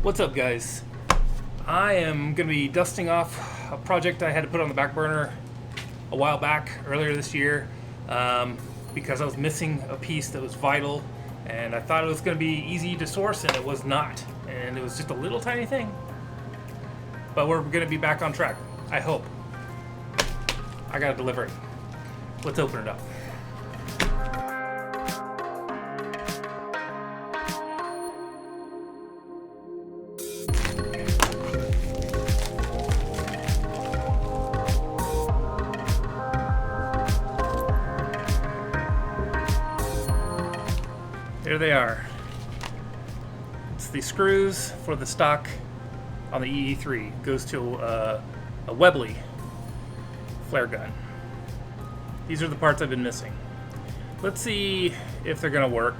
What's up, guys? I am going to be dusting off a project I had to put on the back burner a while back, earlier this year, because I was missing a piece that was vital, and I thought it was going to be easy to source, and it was not. And it was just a little tiny thing. But we're going to be back on track, I hope. I got to deliver it. Let's open it up. There they are. It's the screws for the stock on the EE3. It goes to a Webley flare gun. These are the parts I've been missing. Let's see if they're going to work.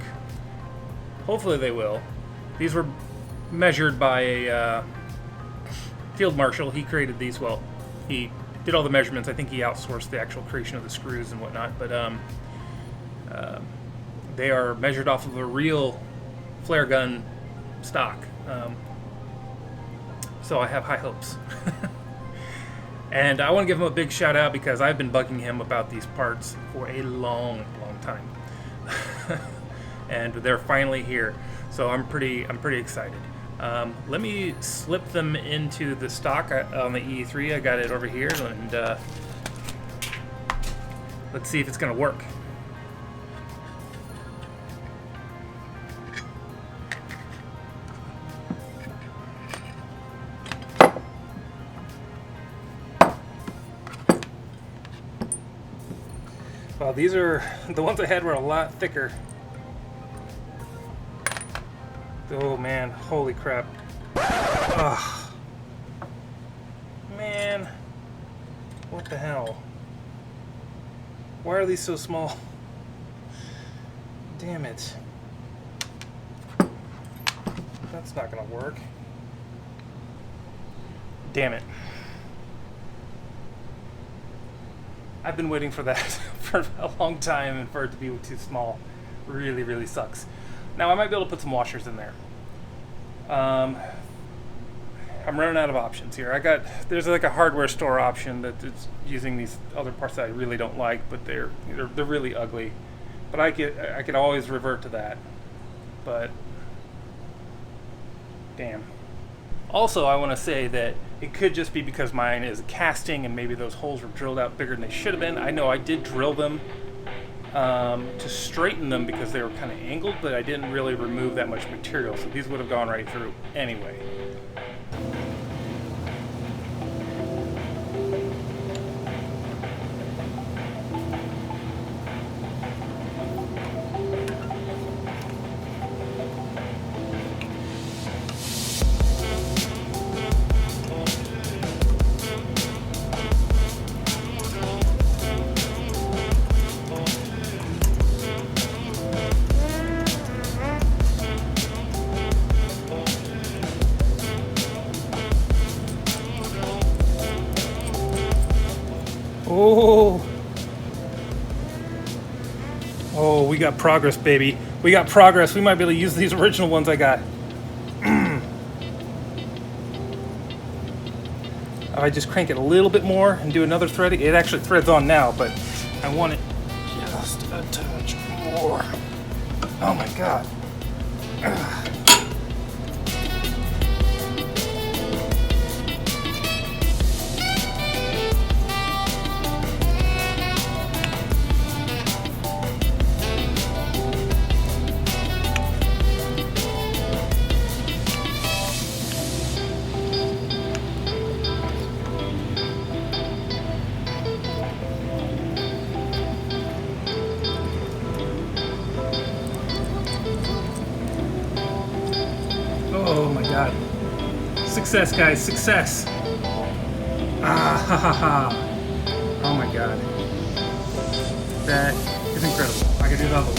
Hopefully they will. These were measured by a Fieldmarshal. He created these. Well, he did all the measurements. I think he outsourced the actual creation of the screws and whatnot. But they are measured off of a real flare gun stock. So I have high hopes. And I want to give him a big shout out because I've been bugging him about these parts for a long time. And they're finally here. So I'm pretty excited. Let me slip them into the stock on the EE3. I got it over here, and let's see if it's going to work. Well, these are the ones I had were a lot thicker. Oh man, holy crap. Ugh. Man, what the hell? Why are these so small? Damn it. That's not gonna work. Damn it. I've been waiting for that for a long time, and for it to be too small really sucks. Now I might be able to put some washers in there. I'm running out of options here. There's like a hardware store option that is using these other parts that I really don't like, but they're really ugly. But I could always revert to that. But damn. Also, I want to say that it could just be because mine is casting and maybe those holes were drilled out bigger than they should have been. I know I did drill them to straighten them because they were kind of angled, but I didn't really remove that much material, so these would have gone right through anyway. Oh, we got progress, baby. We got progress. We might be able to use these original ones I got. If I just crank it a little bit more and do another threading. It actually threads on now, but I want it just a touch more. Oh my god. Oh my god. Success, guys, success. Ah, ha ha ha. Oh my god. That is incredible. I can do the other one.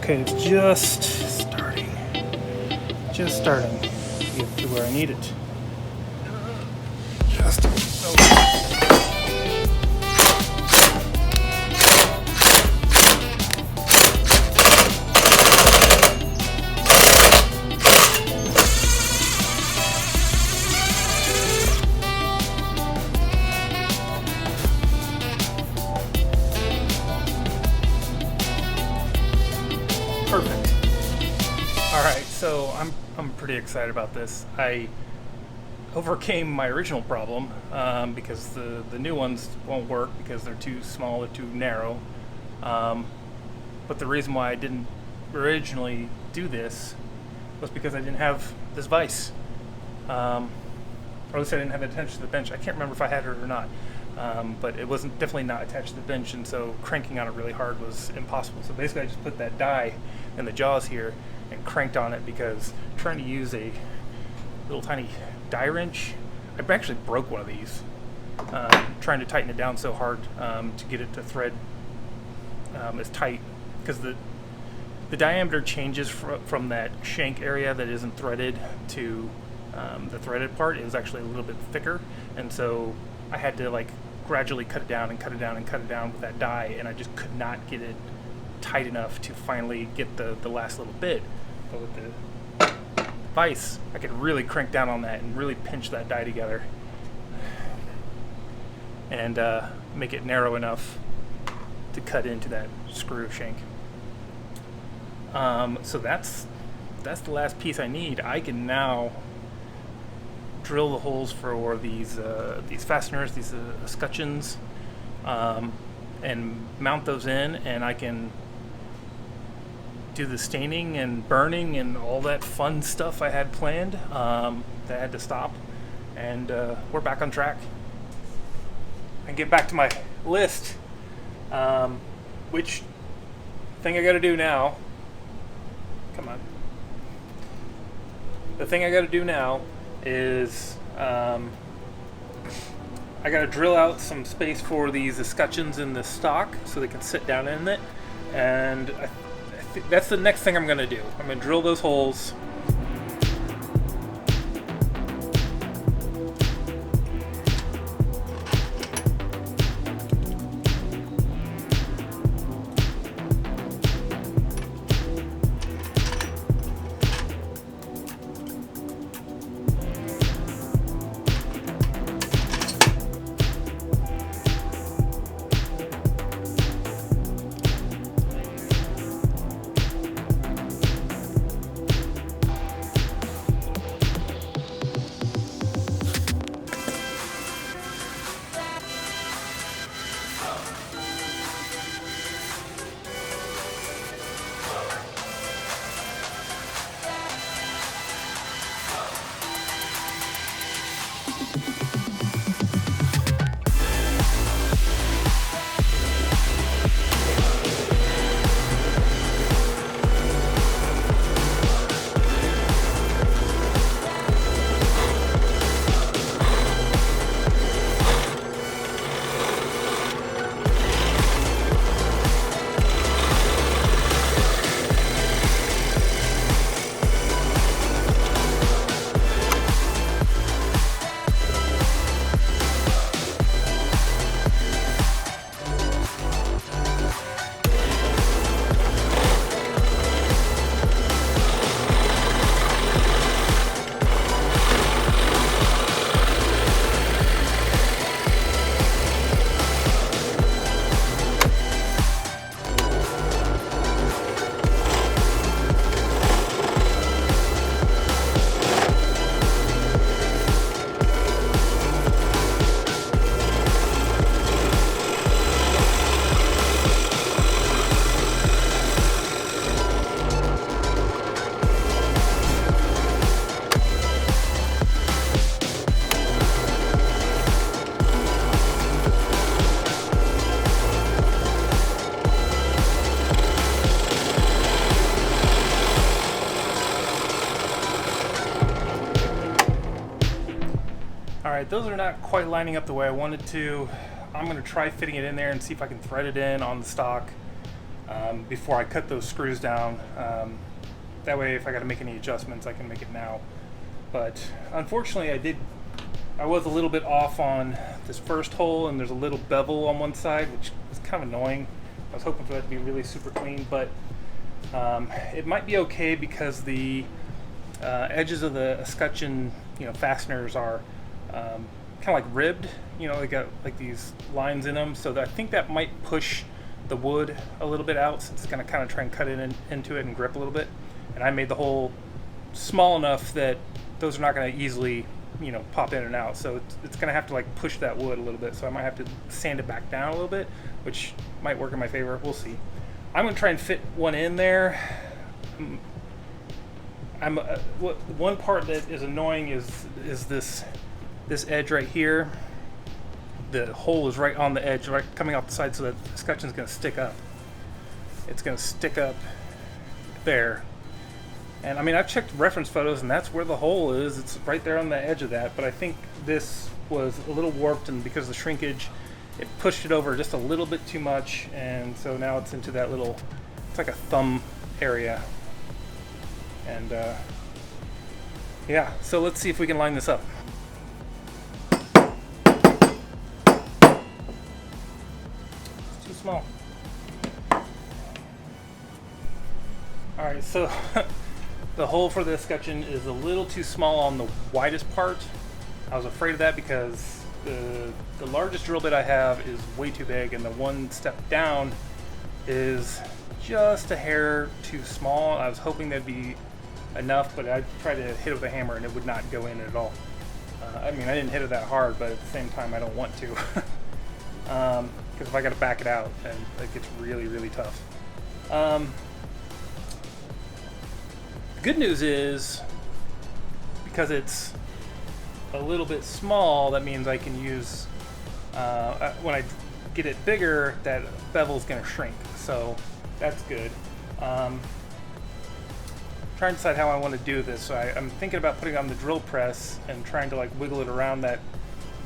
Okay, it's just starting. Just starting to get to where I need it. Just perfect. Alright, so I'm pretty excited about this. I overcame my original problem because the new ones won't work because they're too small, they're too narrow. But the reason why I didn't originally do this was because I didn't have this vise. Or at least I didn't have it attached to the bench. I can't remember if I had it or not. But it wasn't definitely not attached to the bench, and so cranking on it really hard was impossible. So basically I just put that die in the jaws here and cranked on it because trying to use a little tiny die wrench, I actually broke one of these trying to tighten it down so hard to get it to thread as tight, because the diameter changes from that shank area that isn't threaded to the threaded part. It was actually a little bit thicker, and so I had to like gradually cut it down and cut it down and cut it down with that die, and I just could not get it tight enough to finally get the last little bit. But with the vise, I could really crank down on that and really pinch that die together and make it narrow enough to cut into that screw shank. So that's the last piece I need. I can now drill the holes for these fasteners, these escutcheons, and mount those in, and I can do the staining and burning and all that fun stuff I had planned that I had to stop, and we're back on track. And get back to my list, which thing I gotta do now, come on, the thing I gotta do now is I gotta drill out some space for these escutcheons in the stock so they can sit down in it, and I think that's the next thing I'm gonna do. I'm gonna drill those holes. Alright, those are not quite lining up the way I wanted to. I'm going to try fitting it in there and see if I can thread it in on the stock. before I cut those screws down. That way, if I got to make any adjustments, I can make it now. But unfortunately, I was a little bit off on this first hole, and there's a little bevel on one side, which is kind of annoying. I was hoping for that to be really super clean, but it might be okay because the edges of the escutcheon, fasteners are kind of like ribbed. They got like these lines in them, so I think that might push the wood a little bit out, since it's going to kind of try and cut into it and grip a little bit. And I made the hole small enough that those are not going to easily, pop in and out. So it's going to have to like push that wood a little bit. So I might have to sand it back down a little bit, which might work in my favor. We'll see. I'm going to try and fit one in there. One part that is annoying is this edge right here. The hole is right on the edge, right coming off the side, so that the escutcheon is going to stick up. It's going to stick up there. And I mean, I've checked reference photos, and that's where the hole is. It's right there on the edge of that. But I think this was a little warped, and because of the shrinkage, it pushed it over just a little bit too much. And so now it's into that little, it's like a thumb area. And yeah, so let's see if we can line this up. It's too small. All right, so the hole for the escutcheon is a little too small on the widest part. I was afraid of that because the largest drill bit I have is way too big, and the one step down is just a hair too small. I was hoping that'd be enough, but I tried to hit it with a hammer and it would not go in at all. I mean, I didn't hit it that hard, but at the same time, I don't want to. Because if I got to back it out, then it gets really, really tough. Good news is, because it's a little bit small, that means I can use, when I get it bigger, that bevel's going to shrink, so that's good. Trying to decide how I want to do this, so I'm thinking about putting it on the drill press and trying to like wiggle it around that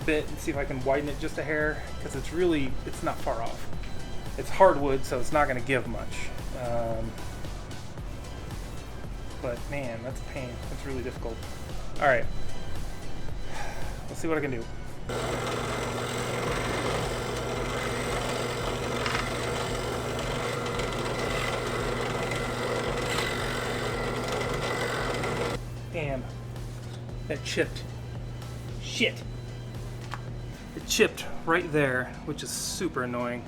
bit and see if I can widen it just a hair, because it's not far off. It's hardwood, so it's not going to give much. But man, that's a pain. It's really difficult. All right, let's see what I can do. Damn, that chipped. Shit. It chipped right there, which is super annoying.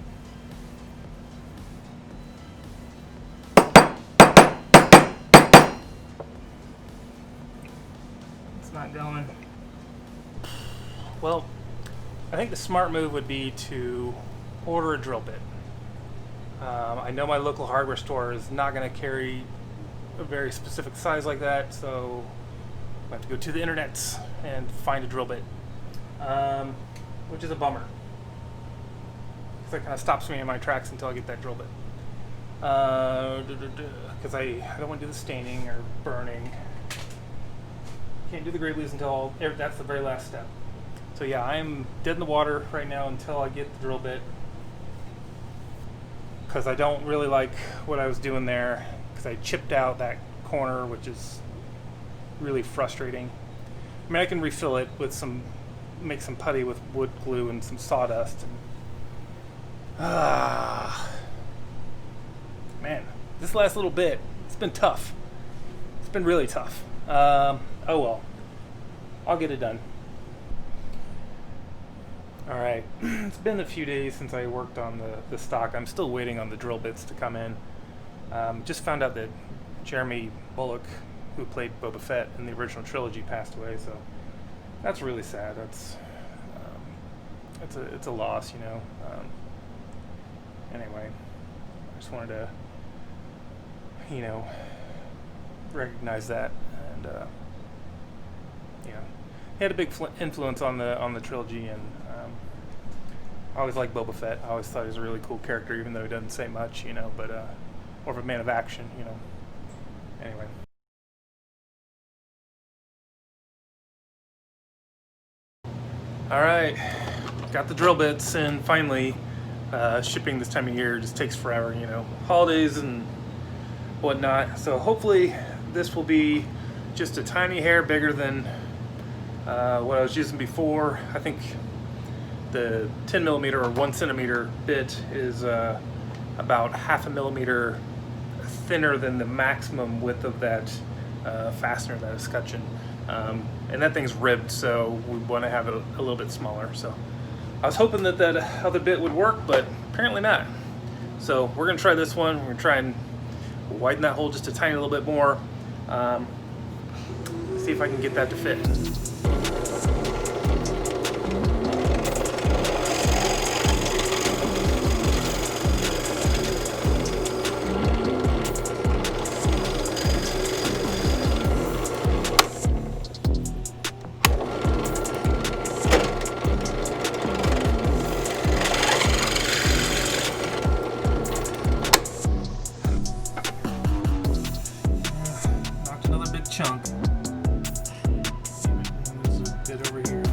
Not going. Well, I think the smart move would be to order a drill bit. I know my local hardware store is not going to carry a very specific size like that, so I have to go to the internet and find a drill bit, which is a bummer, because that kind of stops me in my tracks until I get that drill bit. Because I don't want to do the staining or burning. Can't do the gray blues until that's the very last step. So yeah, I'm dead in the water right now until I get the drill bit, because I don't really like what I was doing there, because I chipped out that corner, which is really frustrating. I mean, I can refill it with make some putty with wood glue and some sawdust. Man, this last little bit, it's been tough. It's been really tough. Oh well, I'll get it done. Alright, it's been a few days since I worked on the stock. I'm still waiting on the drill bits to come in. Just found out that Jeremy Bullock, who played Boba Fett in the original trilogy, passed away, so that's really sad. It's a loss, Anyway, I just wanted to, recognize that. And he had a big influence on the trilogy, and I always liked Boba Fett. I always thought he was a really cool character, even though he doesn't say much, but more of a man of action, Anyway. All right, got the drill bits, and finally Shipping this time of year just takes forever, you know, holidays and whatnot. So hopefully this will be just a tiny hair bigger than what I was using before. I think the 10 millimeter or 1 centimeter bit is about 0.5 millimeter thinner than the maximum width of that fastener, that escutcheon. And that thing's ribbed, so we want to have it a little bit smaller. So I was hoping that that other bit would work, but apparently not. So we're going to try this one. We're going to try and widen that hole just a tiny little bit more. See if I can get that to fit. Chunk. There's a bit over here.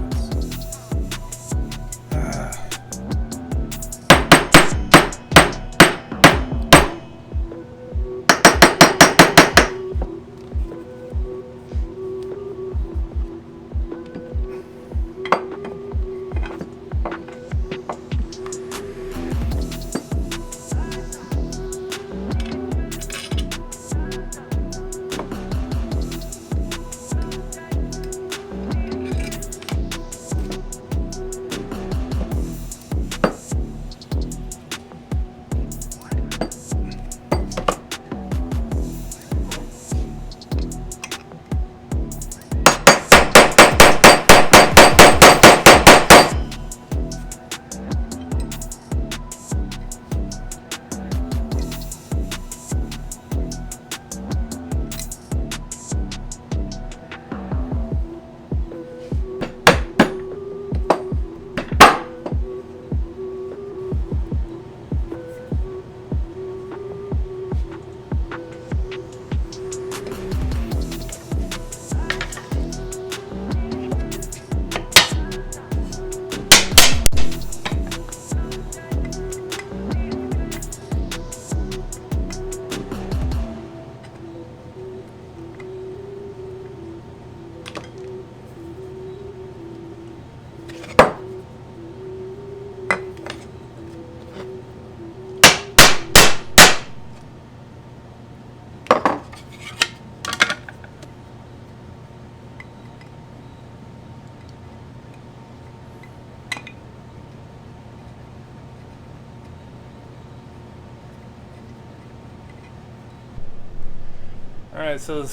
Alright, so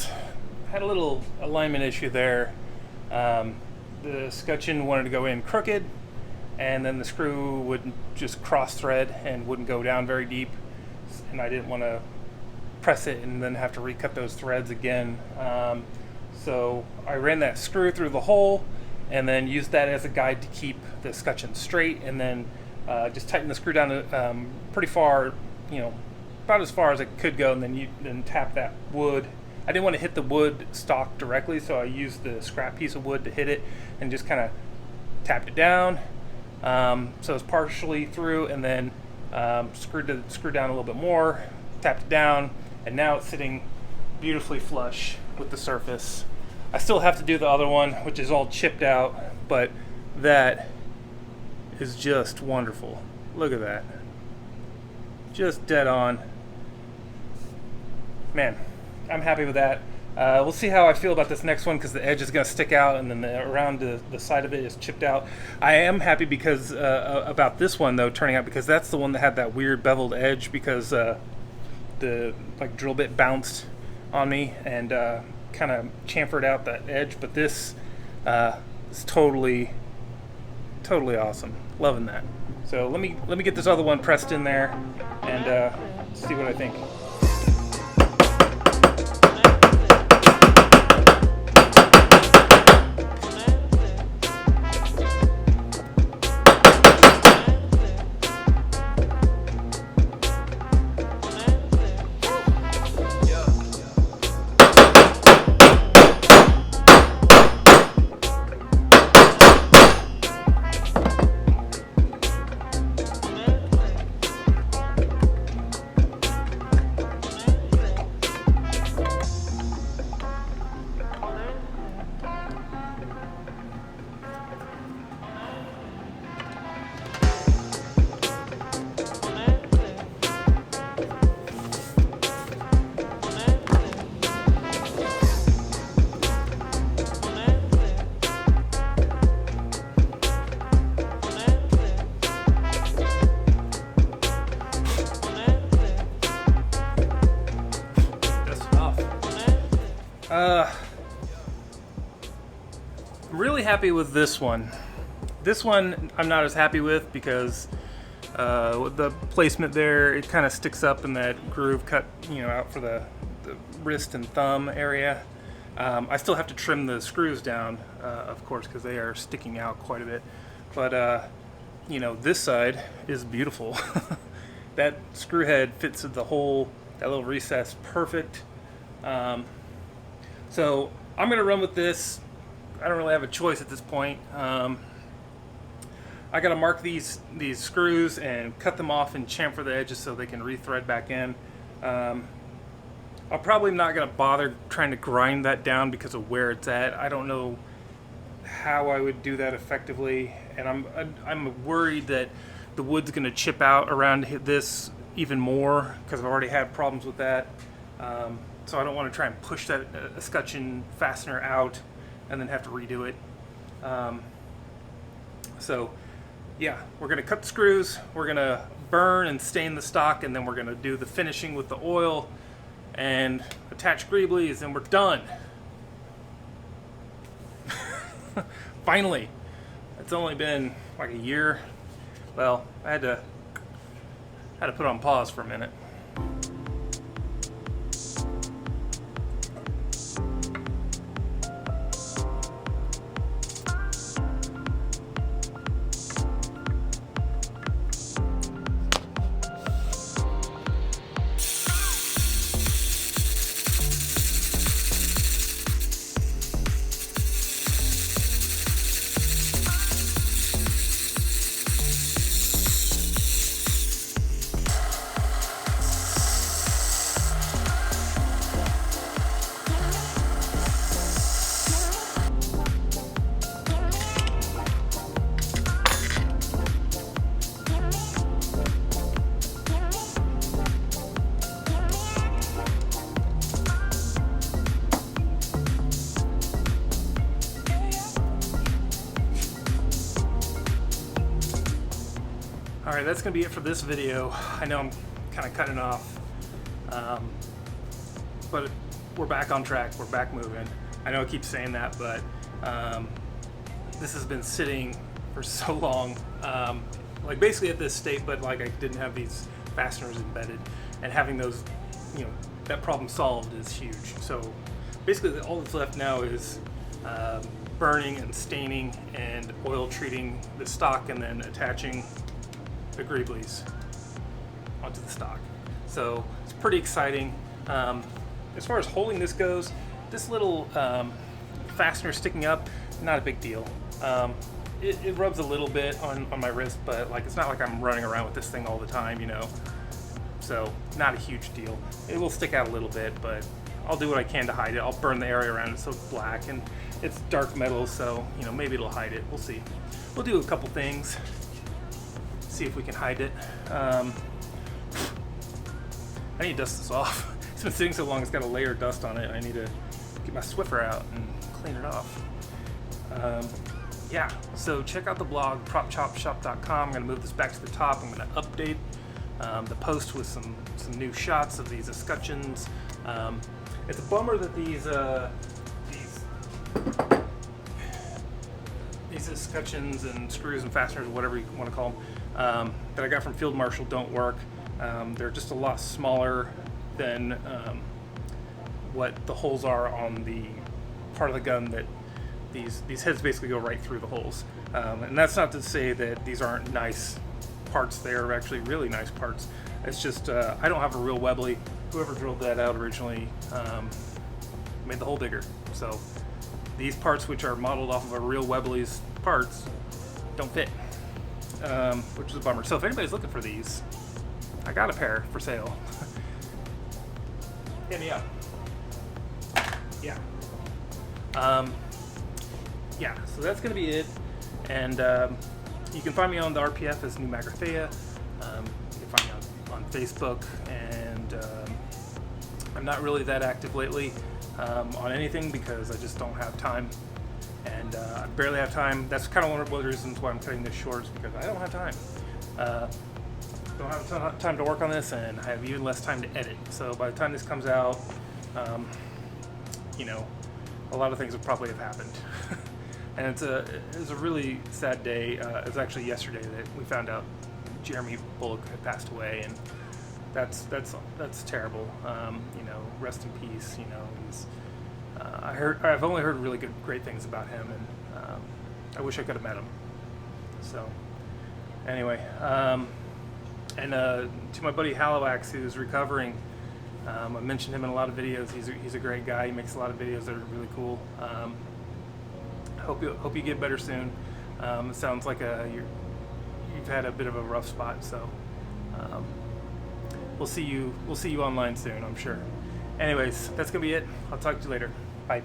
had a little alignment issue there. The escutcheon wanted to go in crooked, and then the screw would just cross thread and wouldn't go down very deep, and I didn't want to press it and then have to recut those threads again. So I ran that screw through the hole and then used that as a guide to keep the escutcheon straight, and then just tighten the screw down pretty far, you know, about as far as it could go, and then tap that wood. I didn't want to hit the wood stock directly, so I used the scrap piece of wood to hit it and just kind of tapped it down. So it's partially through, and then screwed down a little bit more, tapped it down, and now it's sitting beautifully flush with the surface. I still have to do the other one, which is all chipped out, but that is just wonderful. Look at that. Just dead on. Man, I'm happy with that. We'll see how I feel about this next one, because the edge is going to stick out, and then around the side of it is chipped out. I am happy because about this one though turning out, because that's the one that had that weird beveled edge, because the drill bit bounced on me and kind of chamfered out that edge. But this is totally awesome. Loving that. So let me get this other one pressed in there and see what I think. I'm really happy with this one. This one I'm not as happy with because with the placement there, it kind of sticks up in that groove cut, you know, out for the wrist and thumb area. I still have to trim the screws down, of course, because they are sticking out quite a bit. But you know, this side is beautiful. That screw head fits the whole, that little recess perfect. So I'm gonna run with this. I don't really have a choice at this point. I gotta mark these screws and cut them off and chamfer the edges so they can rethread back in. I'm probably not gonna bother trying to grind that down because of where it's at. I don't know how I would do that effectively, and I'm worried that the wood's gonna chip out around this even more because I've already had problems with that. So I don't want to try and push that escutcheon fastener out and then have to redo it. So yeah, we're gonna cut the screws, we're gonna burn and stain the stock, and then we're gonna do the finishing with the oil and attach greeblies, and we're done. Finally. It's only been like a year. Well, I had to put on pause for a minute. Alright, that's going to be it for this video. I know I'm kind of cutting off, but we're back on track, we're back moving. I know I keep saying that, but this has been sitting for so long, like basically at this state, but like I didn't have these fasteners embedded, and having those, you know, that problem solved is huge. So basically all that's left now is burning and staining and oil treating the stock and then attaching the greeblies onto the stock. So it's pretty exciting. As far as holding this goes, this little fastener sticking up, not a big deal. It rubs a little bit on my wrist, but like it's not like I'm running around with this thing all the time, you know. So not a huge deal. It will stick out a little bit, but I'll do what I can to hide it. I'll burn the area around it so it's black, and it's dark metal, so you know, maybe it'll hide it. We'll see. We'll do a couple things. See if we can hide it. I need to dust this off. It's been sitting so long, it's got a layer of dust on it. I need to get my Swiffer out and clean it off. Yeah, so check out the blog, propchopshop.com. I'm gonna move this back to the top. I'm gonna update the post with some new shots of these escutcheons. It's a bummer that these escutcheons and screws and fasteners, whatever you want to call them, that I got from Fieldmarshal don't work. They're just a lot smaller than what the holes are on the part of the gun that these heads basically go right through the holes. And that's not to say that these aren't nice parts. They are actually really nice parts. It's just I don't have a real Webley. Whoever drilled that out originally made the hole bigger. So these parts, which are modeled off of a real Webley's parts, don't fit, which is a bummer. So if anybody's looking for these, I got a pair for sale. Hit me up. Yeah. Yeah, so that's going to be it. And you can find me on the RPF as New Magrathea. You can find me on Facebook. And I'm not really that active lately on anything because I just don't have time. And I barely have time. That's kind of one of the reasons why I'm cutting this short, is because I don't have time. Don't have a ton of time to work on this, and I have even less time to edit. So by the time this comes out, you know, a lot of things will probably have happened. And it's a really sad day. It was actually yesterday that we found out Jeremy Bullock had passed away, and that's terrible. You know, rest in peace. You know, he's I've only heard really great things about him, and I wish I could have met him. So anyway, and to my buddy Halowax, who's recovering, I mentioned him in a lot of videos. He's a great guy. He makes a lot of videos that are really cool. Hope you get better soon. It sounds like you've had a bit of a rough spot, so we'll see you online soon, I'm sure. Anyways, that's gonna be it. I'll talk to you later. Bye.